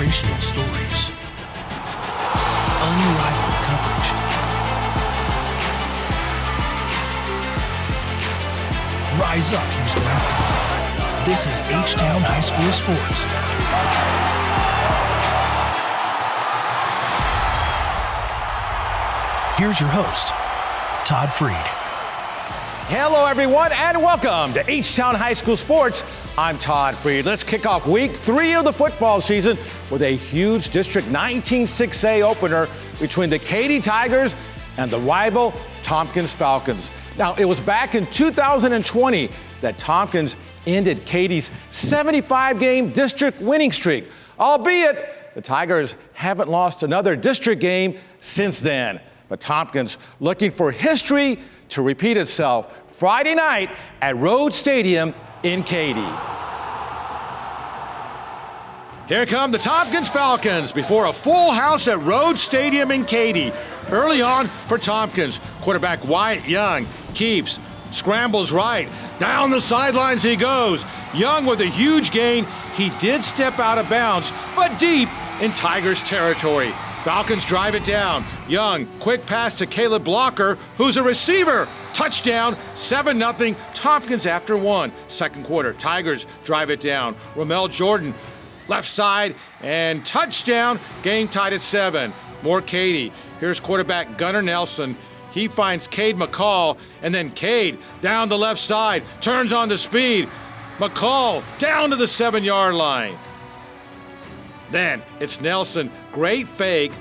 inspirational stories, unrivaled coverage, rise up, Houston. This is H-Town High School Sports. Here's your host, Todd Freed. Hello, everyone, and welcome to H-Town High School Sports. I'm Todd Freed. Let's kick off week 3 of the football season with a huge District 19 6A opener between the Katy Tigers and the rival Tompkins Falcons. Now, it was back in 2020 that Tompkins ended Katy's 75-game district winning streak, albeit the Tigers haven't lost another district game since then. But Tompkins looking for history to repeat itself Friday night at Rhodes Stadium in Katy. Here come the Tompkins Falcons before a full house at Rhodes Stadium in Katy. Early on for Tompkins, quarterback Wyatt Young keeps, scrambles right, down the sidelines he goes. Young with a huge gain. He did step out of bounds, but deep in Tigers territory. Falcons drive it down. Young, quick pass to Caleb Blocker, who's a receiver. Touchdown, 7-0, Tompkins after 1. Second quarter, Tigers drive it down. Romel Jordan, left side, and touchdown, game tied at 7. More Katy. Here's quarterback Gunnar Nelson. He finds Cade McCall, and then Cade down the left side, turns on the speed. McCall down to the 7-yard line. Then it's Nelson, great fake,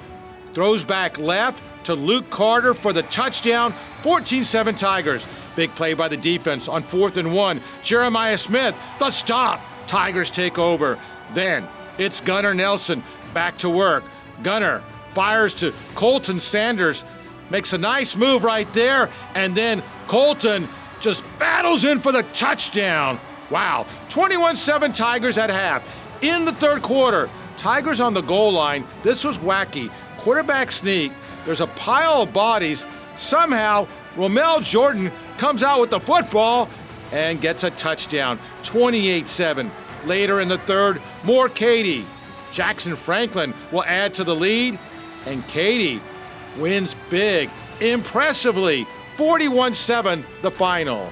throws back left to Luke Carter for the touchdown, 14-7 Tigers. Big play by the defense on 4th and 1. Jeremiah Smith, the stop. Tigers take over. Then it's Gunnar Nelson back to work. Gunnar fires to Colton Sanders, makes a nice move right there, and then Colton just battles in for the touchdown. Wow, 21-7 Tigers at half. In the third quarter, Tigers on the goal line. This was wacky. Quarterback sneak. There's a pile of bodies. Somehow, Romel Jordan comes out with the football and gets a touchdown. 28-7. Later in the third, more Katy. Jackson Franklin will add to the lead, and Katy wins big, impressively. 41-7, the final.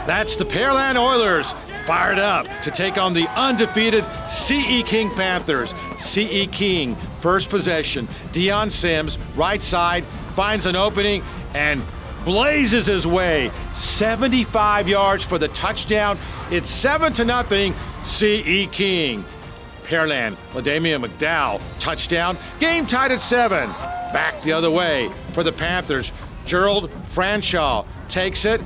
That's the Pearland Oilers fired up to take on the undefeated C.E. King Panthers. C.E. King, first possession. Deion Sims, right side, finds an opening and blazes his way. 75 yards for the touchdown. It's 7-0, C.E. King. Pearland, LaDamian McDowell, touchdown. Game tied at 7. Back the other way for the Panthers. Gerald Franshaw takes it,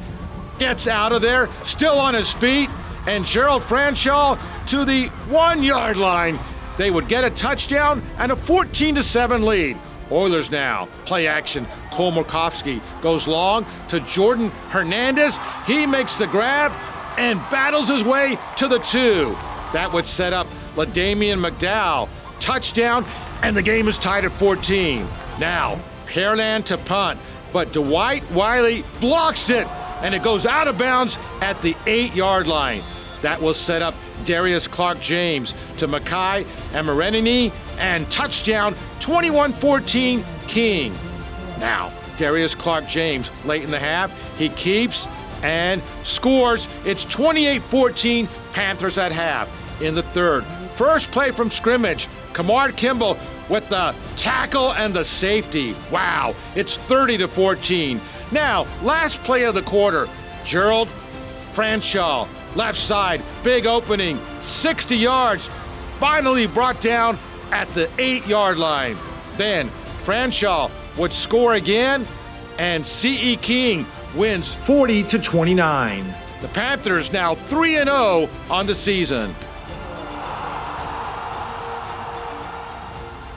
gets out of there, still on his feet, and Gerald Franshaw to the 1-yard line. They would get a touchdown and a 14-7 lead. Oilers now, play action. Cole Murkowski goes long to Jordan Hernandez. He makes the grab and battles his way to the 2. That would set up LaDamian McDowell. Touchdown, and the game is tied at 14. Now, Pearland to punt, but Dwight Wiley blocks it, and it goes out of bounds at the 8-yard line. That will set up Darius Clark-James to Makai Amarenini, and touchdown, 21-14 King. Now, Darius Clark-James late in the half, he keeps and scores. It's 28-14 Panthers at half. In the third, first play from scrimmage, Kamard Kimball with the tackle and the safety. Wow, it's 30-14. Now, last play of the quarter, Gerald Franshaw, left side, big opening, 60 yards, finally brought down at the 8-yard line. Then Franshaw would score again, and C.E. King wins 40-29. The Panthers now 3-0 on the season.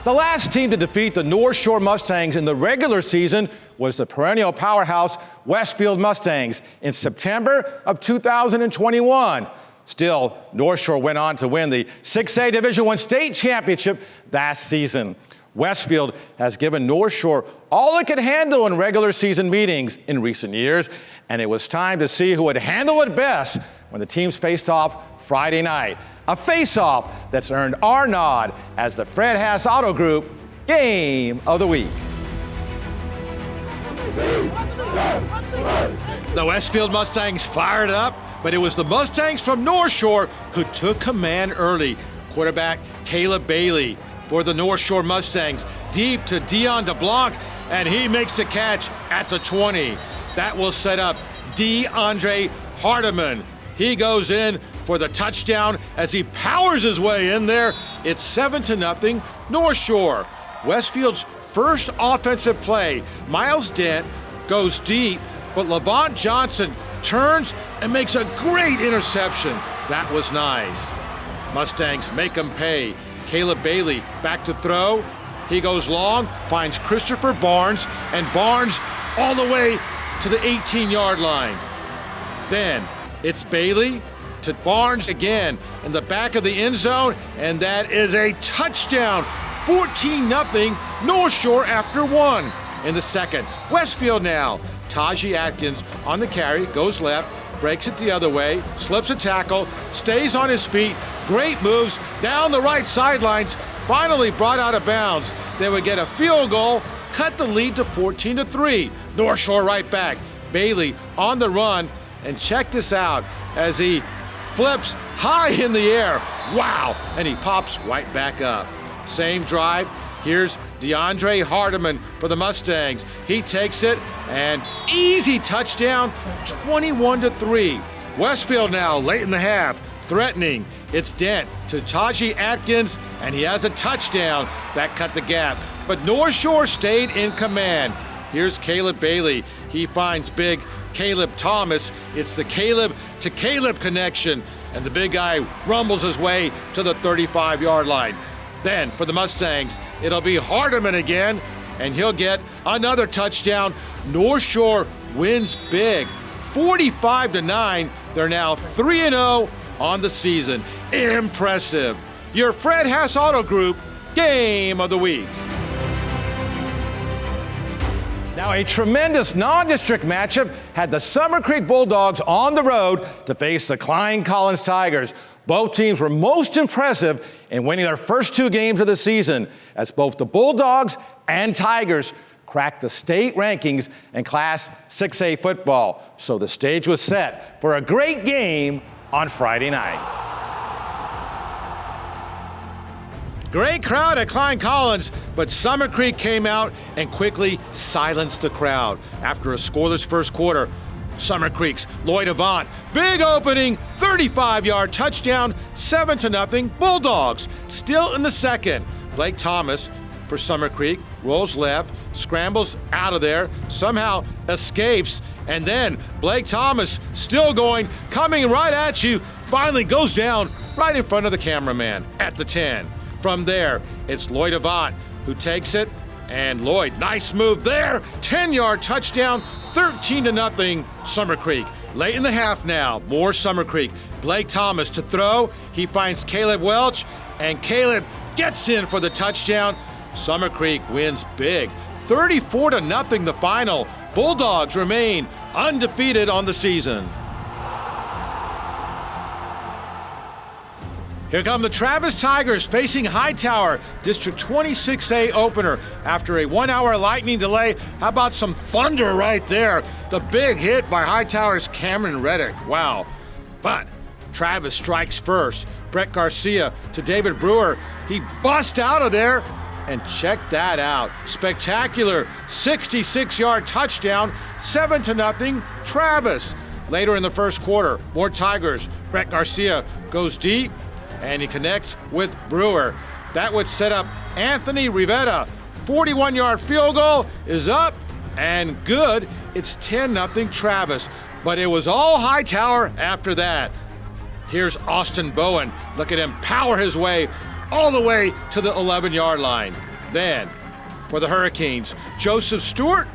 The last team to defeat the North Shore Mustangs in the regular season was the perennial powerhouse Westfield Mustangs in September of 2021. Still, North Shore went on to win the 6A Division I state championship that season. Westfield has given North Shore all it could handle in regular season meetings in recent years, and it was time to see who would handle it best when the teams faced off Friday night. A face-off that's earned our nod as the Fred Haas Auto Group Game of the Week. The Westfield Mustangs fired up, but it was the Mustangs from North Shore who took command early. Quarterback Caleb Bailey for the North Shore Mustangs, deep to Dion DeBlanc, and he makes the catch at the 20. That will set up DeAndre Hardiman. He goes in for the touchdown as he powers his way in there. It's 7-0 North Shore. Westfield's first offensive play, Miles Dent goes deep, but Levant Johnson turns and makes a great interception. That was nice. Mustangs make him pay. Caleb Bailey back to throw. He goes long, finds Christopher Barnes, and Barnes all the way to the 18-yard line. Then it's Bailey to Barnes again in the back of the end zone, and that is a touchdown. 14-0 North Shore after one. In the second, Westfield now. Taji Atkins on the carry, goes left, breaks it the other way, slips a tackle, stays on his feet, great moves down the right sidelines, finally brought out of bounds. They would get a field goal, cut the lead to 14-3. North Shore right back. Bailey on the run, and check this out as he flips high in the air. Wow, and he pops right back up. Same drive. Here's DeAndre Hardiman for the Mustangs. He takes it, and easy touchdown, 21-3. Westfield now, late in the half, threatening. It's Dent to Taji Atkins, and he has a touchdown. That cut the gap. But North Shore stayed in command. Here's Caleb Bailey. He finds big Caleb Thomas. It's the Caleb to Caleb connection, and the big guy rumbles his way to the 35-yard line. Then for the Mustangs, it'll be Hardiman again, and he'll get another touchdown. North Shore wins big, 45-9. They're now 3-0 on the season. Impressive. Your Fred Haas Auto Group Game of the Week. Now, a tremendous non-district matchup had the Summer Creek Bulldogs on the road to face the Klein Collins Tigers. Both teams were most impressive in winning their first two games of the season, as both the Bulldogs and Tigers cracked the state rankings in Class 6A football. So the stage was set for a great game on Friday night. Great crowd at Klein Collins, but Summer Creek came out and quickly silenced the crowd. After a scoreless first quarter, Summer Creek's Lloyd Avant, big opening, 35-yard touchdown, 7-0 Bulldogs. Still in the second, Blake Thomas for Summer Creek rolls left, scrambles out of there, somehow escapes, and then Blake Thomas still going, coming right at you, finally goes down right in front of the cameraman at the 10. From there, it's Lloyd Avant who takes it, and Lloyd, nice move there, 10-yard touchdown, 13-0 Summer Creek. Late in the half now, more Summer Creek. Blake Thomas to throw, he finds Caleb Welch, and Caleb gets in for the touchdown. Summer Creek wins big, 34-0 the final. Bulldogs remain undefeated on the season. Here come the Travis Tigers facing Hightower, District 26A opener. After a 1-hour lightning delay, how about some thunder right there? The big hit by Hightower's Cameron Reddick. Wow. But Travis strikes first. Brett Garcia to David Brewer. He busts out of there, and check that out. Spectacular 66-yard touchdown, 7-0 Travis. Later in the first quarter, more Tigers. Brett Garcia goes deep, and he connects with Brewer. That would set up Anthony Rivetta. 41-yard field goal is up and good. It's 10-0 Travis, but it was all Hightower after that. Here's Austin Bowen. Look at him power his way all the way to the 11-yard line. Then, for the Hurricanes, Joseph Stewart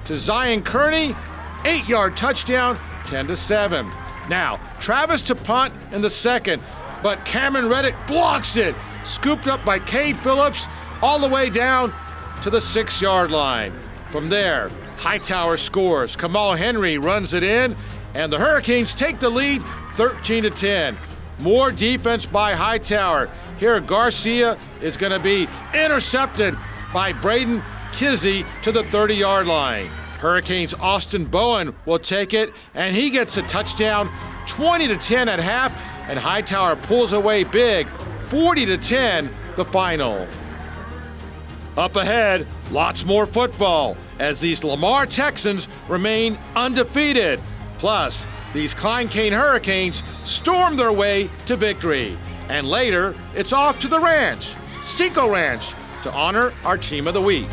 to Zion Kearney, 8-yard touchdown, 10-7. Now, Travis to punt in the second, but Cameron Reddick blocks it. Scooped up by Cade Phillips, all the way down to the 6-yard line. From there, Hightower scores. Kamal Henry runs it in, and the Hurricanes take the lead 13-10. More defense by Hightower. Here, Garcia is going to be intercepted by Braden Kizzy to the 30-yard line. Hurricanes' Austin Bowen will take it, and he gets a touchdown, 20-10 at half, and Hightower pulls away big, 40-10, the final. Up ahead, lots more football, as these Lamar Texans remain undefeated. Plus, these Klein Cain Hurricanes storm their way to victory. And later, it's off to the ranch, Cinco Ranch, to honor our Team of the Week.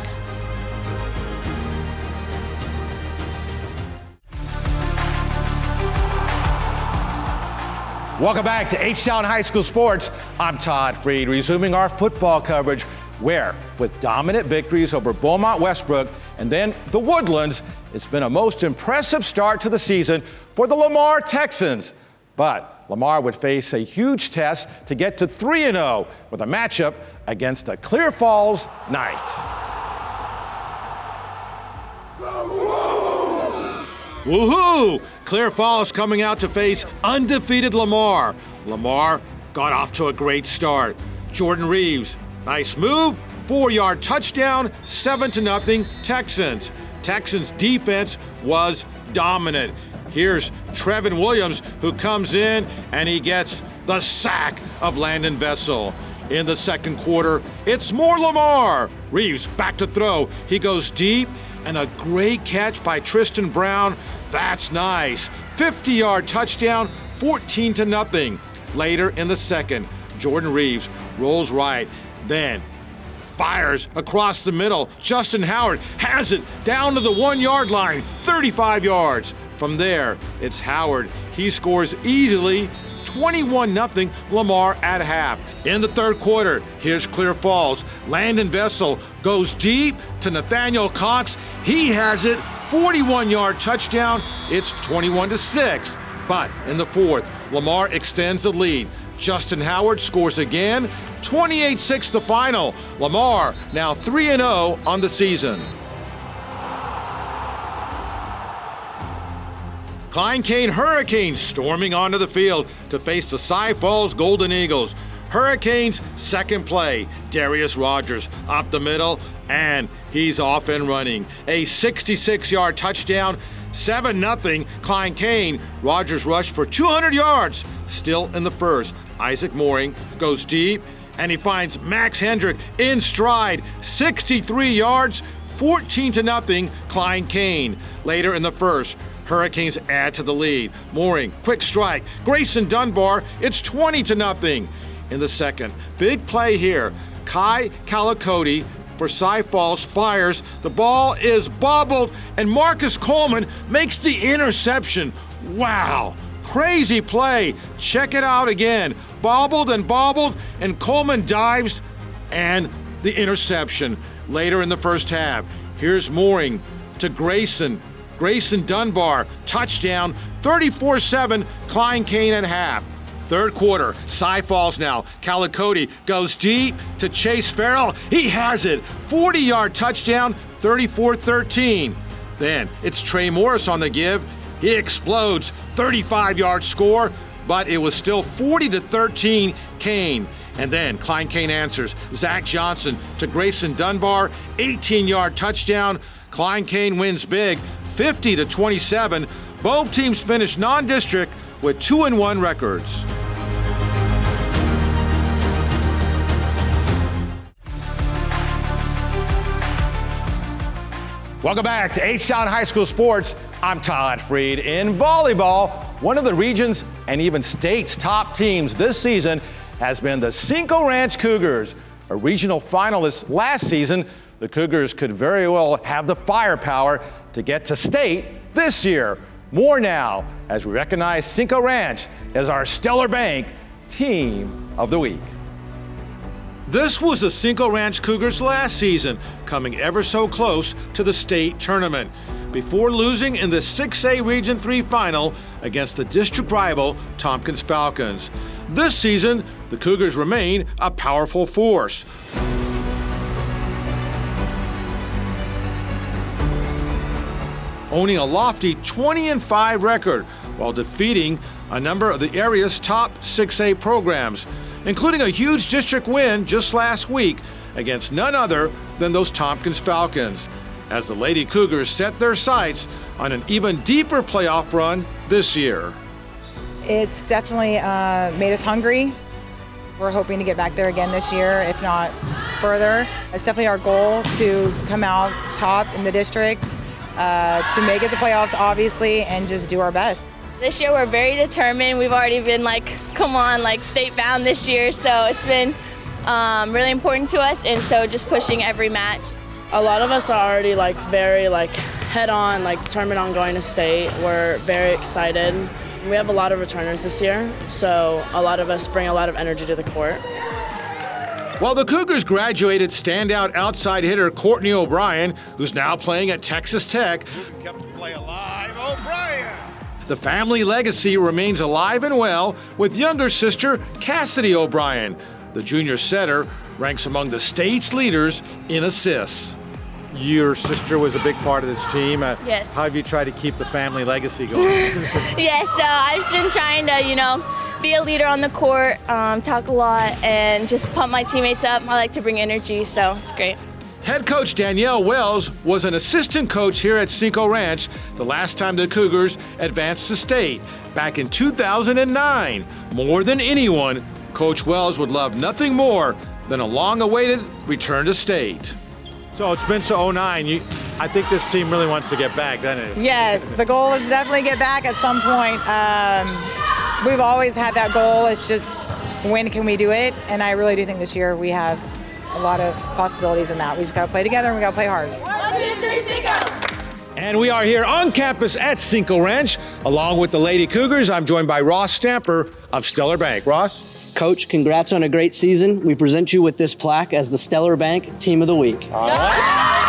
Welcome back to H-Town High School Sports. I'm Todd Freed, resuming our football coverage, where, with dominant victories over Beaumont Westbrook and then the Woodlands, it's been a most impressive start to the season for the Lamar Texans. But Lamar would face a huge test to get to 3-0 with a matchup against the Clear Falls Knights. Woohoo! Clear Falls coming out to face undefeated Lamar. Lamar got off to a great start. Jordan Reeves, nice move, 4-yard touchdown, 7-0 Texans. Texans defense was dominant. Here's Trevin Williams, who comes in and he gets the sack of Landon Vessel. In the second quarter, it's more Lamar. Reeves back to throw. He goes deep, and a great catch by Tristan Brown. That's nice. 50-yard touchdown, 14-0. Later in the second, Jordan Reeves rolls right, then fires across the middle. Justin Howard has it down to the 1-yard line, 35 yards. From there, it's Howard. He scores easily, 21-0 Lamar at half. In the third quarter, here's Clear Falls. Landon Vessel goes deep to Nathaniel Cox. He has it, 41-yard touchdown. It's 21-6. But in the fourth, Lamar extends the lead. Justin Howard scores again, 28-6 the final. Lamar now 3-0 on the season. Klein Cain Hurricanes storming onto the field to face the Cy Falls Golden Eagles. Hurricanes second play, Darius Rogers up the middle, and he's off and running. A 66-yard touchdown, 7-0 Klein Cain. Rogers rushed for 200 yards. Still in the first, Isaac Mooring goes deep, and he finds Max Hendrick in stride, 63 yards, 14-0 Klein Cain. Later in the first, Hurricanes add to the lead. Mooring, quick strike. Grayson Dunbar, it's 20-0. In the second, big play here. Kai Calicote for Cy Falls fires. The ball is bobbled, and Marcus Coleman makes the interception. Wow, crazy play. Check it out again. Bobbled, and Coleman dives, and the interception. Later in the first half, here's Mooring to Grayson. Grayson Dunbar, touchdown, 34-7, Klein Cain at half. Third quarter, Cy Falls now. Calicote goes deep to Chase Farrell. He has it, 40-yard touchdown, 34-13. Then it's Trey Morris on the give. He explodes, 35-yard score, but it was still 40-13 Cain. And then Klein Cain answers. Zach Johnson to Grayson Dunbar, 18-yard touchdown. Klein Cain wins big, 50-27. Both teams finish non-district with 2-1 records. Welcome back to H-Town High School Sports. I'm Todd Freed. In volleyball, one of the region's and even state's top teams this season has been the Cinco Ranch Cougars. A regional finalist last season, the Cougars could very well have the firepower to get to state this year. More now as we recognize Cinco Ranch as our Stellar Bank Team of the Week. This was the Cinco Ranch Cougars last season, coming ever so close to the state tournament, before losing in the 6A Region 3 final against the district rival Tompkins Falcons. This season, the Cougars remain a powerful force. owning a lofty 20-5 record while defeating a number of the area's top 6A programs, including a huge district win just last week against none other than those Tompkins Falcons, as the Lady Cougars set their sights on an even deeper playoff run this year. It's definitely made us hungry. We're hoping to get back there again this year, if not further. It's definitely our goal to come out top in the district, to make it to playoffs, obviously, and just do our best. This year we're very determined. We've already been state bound this year, so it's been really important to us, and so just pushing every match. A lot of us are already very head on, determined on going to state. We're very excited. We have a lot of returners this year, so a lot of us bring a lot of energy to the court. While the Cougars graduated standout outside hitter Courtney O'Brien, who's now playing at Texas Tech, kept the play alive, O'Brien. The family legacy remains alive and well with younger sister Cassidy O'Brien. The junior setter ranks among the state's leaders in assists. Your sister was a big part of this team. Yes. How have you tried to keep the family legacy going? Yes, I've just been trying to, be a leader on the court, talk a lot, and just pump my teammates up. I like to bring energy, so it's great. Head coach Danielle Wells was an assistant coach here at Cinco Ranch the last time the Cougars advanced to state, back in 2009. More than anyone, Coach Wells would love nothing more than a long-awaited return to state. So it's been so 09. I think this team really wants to get back, doesn't it? Yes, the goal is definitely get back at some point. We've always had that goal. It's just when can we do it? And I really do think this year we have a lot of possibilities in that. We just got to play together and we got to play hard. 1, 2, 3, Cinco! And we are here on campus at Cinco Ranch, along with the Lady Cougars. I'm joined by Ross Stamper of Stellar Bank. Ross? Coach, congrats on a great season. We present you with this plaque as the Stellar Bank Team of the Week. All right.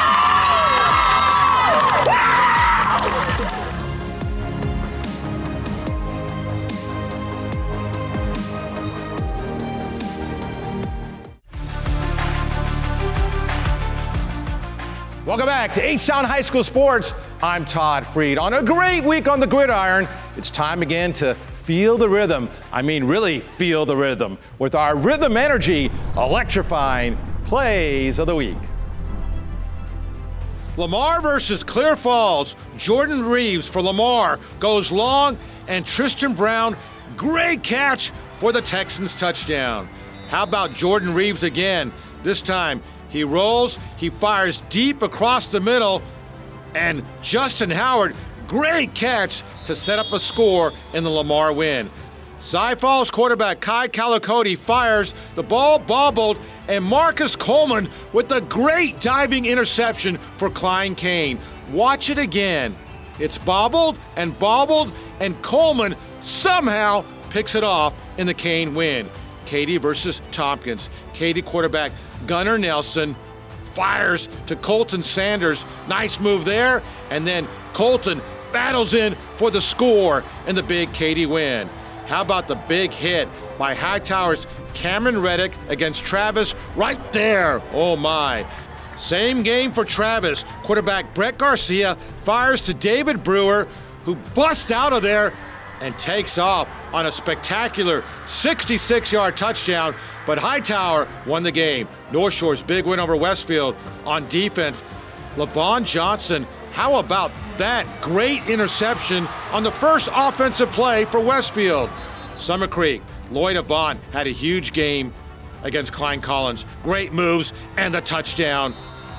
Welcome back to H-Town High School Sports. I'm Todd Freed. On a great week on the gridiron, it's time again to feel the rhythm. I mean, really feel the rhythm with our Rhythm Energy electrifying plays of the week. Lamar versus Clear Falls. Jordan Reeves for Lamar goes long, and Tristan Brown, great catch for the Texans touchdown. How about Jordan Reeves again? This time he rolls, he fires deep across the middle, and Justin Howard, great catch to set up a score in the Lamar win. Cy Falls quarterback Kai Calicote fires, the ball bobbled, and Marcus Coleman with the great diving interception for Klein Kane. Watch it again. It's bobbled, and Coleman somehow picks it off in the Kane win. Katy versus Tompkins. Katy quarterback Gunnar Nelson fires to Colton Sanders. Nice move there, and then Colton battles in for the score in the big Katy win. How about the big hit by Hightower's Cameron Reddick against Travis right there? Oh my. Same game for Travis. Quarterback Brett Garcia fires to David Brewer, who busts out of there and takes off on a spectacular 66-yard touchdown, but Hightower won the game. North Shore's big win over Westfield. On defense, LaVon Johnson, how about that great interception on the first offensive play for Westfield? Summer Creek, Lloyd Avant had a huge game against Klein Collins. Great moves and the touchdown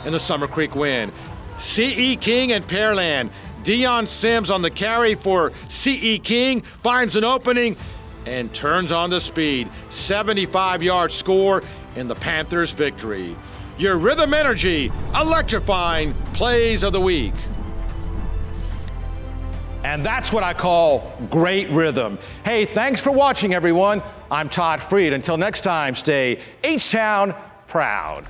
in the Summer Creek win. C.E. King and Pearland. Dion Sims on the carry for C.E. King, finds an opening and turns on the speed. 75-yard score in the Panthers' victory. Your Rhythm Energy electrifying plays of the week. And that's what I call great rhythm. Hey, thanks for watching, everyone. I'm Todd Freed. Until next time, stay H-Town proud.